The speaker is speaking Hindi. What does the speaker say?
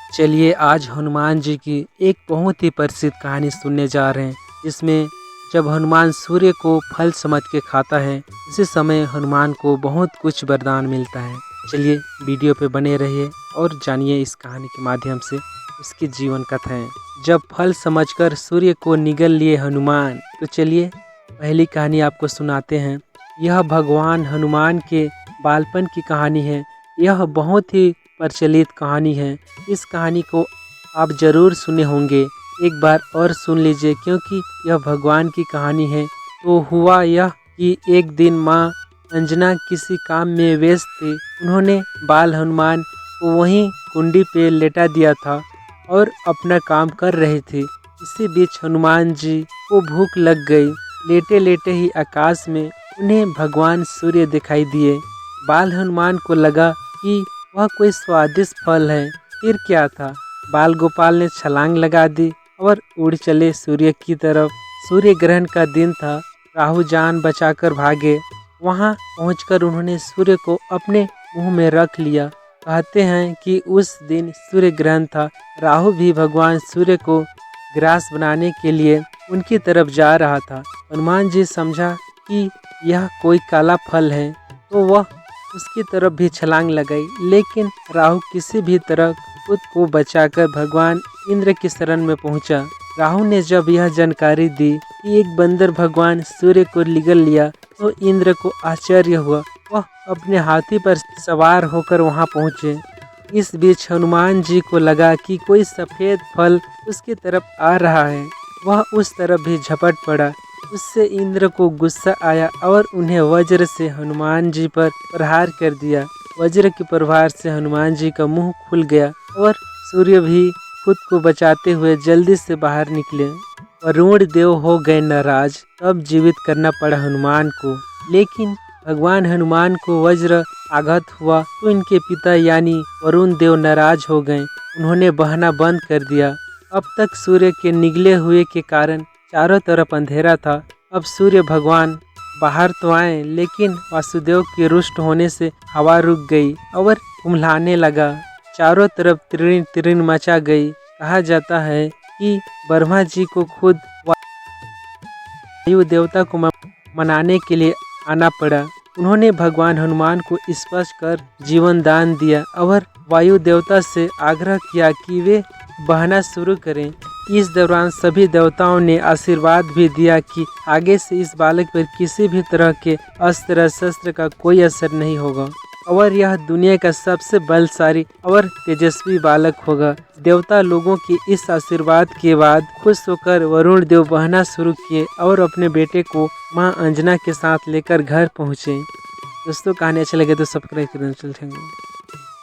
चलिए आज हनुमान जी की एक बहुत ही प्रसिद्ध कहानी सुनने जा रहे हैं, जिसमें जब हनुमान सूर्य को फल समझ के खाता है, इसी समय हनुमान को बहुत कुछ वरदान मिलता है। चलिए वीडियो पे बने रहिए और जानिए इस कहानी के माध्यम से इसकी जीवन कथाएं। जब फल समझकर सूर्य को निगल लिए हनुमान, तो चलिए पहली कहानी आपको सुनाते हैं। यह भगवान हनुमान के बालपन की कहानी है। यह बहुत ही प्रचलित कहानी है। इस कहानी को आप ज़रूर सुने होंगे, एक बार और सुन लीजिए क्योंकि यह भगवान की कहानी है। तो हुआ यह कि एक दिन माँ अंजना किसी काम में व्यस्त थी। उन्होंने बाल हनुमान को वहीं कुंडी पे लेटा दिया था और अपना काम कर रहे थे। इसी बीच हनुमान जी को भूख लग गई। लेटे लेटे ही आकाश में उन्हें भगवान सूर्य दिखाई दिए। बाल हनुमान को लगा कि वह कोई स्वादिष्ट फल है। फिर क्या था, बाल गोपाल ने छलांग लगा दी और उड़ चले सूर्य की तरफ। सूर्य ग्रहण का दिन था। राहु जान बचाकर भागे। वहां पहुंचकर उन्होंने सूर्य को अपने मुंह में रख लिया। कहते हैं कि उस दिन सूर्य ग्रहण था। राहु भी भगवान सूर्य को ग्रास बनाने के लिए उनकी तरफ जा रहा था। हनुमान जी समझा कि यह कोई काला फल है, तो वह उसकी तरफ भी छलांग लगाई, लेकिन राहु किसी भी तरह खुद को बचाकर भगवान इंद्र की शरण में पहुंचा। राहु ने जब यह जानकारी दी कि एक बंदर भगवान सूर्य को निगल लिया, तो इंद्र को आश्चर्य हुआ। वह अपने हाथी पर सवार होकर वहां पहुंचे। इस बीच हनुमान जी को लगा कि कोई सफेद फल उसकी तरफ आ रहा है। वह उस तरफ भी झपट पड़ा। उससे इंद्र को गुस्सा आया और उन्हें वज्र से हनुमान जी पर प्रहार कर दिया। वज्र के प्रहार से हनुमान जी का मुंह खुल गया और सूर्य भी खुद को बचाते हुए जल्दी से बाहर निकले। वरुण देव हो गए नाराज। तब जीवित करना पड़ा हनुमान को। लेकिन भगवान हनुमान को वज्र आघात हुआ तो इनके पिता यानी वरुण देव नाराज हो गए। उन्होंने बहना बंद कर दिया। अब तक सूर्य के निगले हुए के कारण चारों तरफ अंधेरा था। अब सूर्य भगवान बाहर तो आए, लेकिन वासुदेव के रुष्ट होने से हवा रुक गई और कुम्हलाने लगा। चारों तरफ त्रिण त्रिण मचा गई। कहा जाता है कि ब्रह्मा जी को खुद वायु देवता को मनाने के लिए आना पड़ा। उन्होंने भगवान हनुमान को स्पर्श कर जीवन दान दिया और वायु देवता से आग्रह किया कि वे बहना शुरू करें। इस दौरान सभी देवताओं ने आशीर्वाद भी दिया कि आगे से इस बालक पर किसी भी तरह के अस्त्र शस्त्र का कोई असर नहीं होगा और यह दुनिया का सबसे बलशाली और तेजस्वी बालक होगा। देवता लोगों के इस आशीर्वाद के बाद खुश होकर वरुण देव बहना शुरू किए और अपने बेटे को मां अंजना के साथ लेकर घर पहुंचे। दोस्तों कहानी अच्छा लगे तो सब्सक्राइब करना चलते हैं।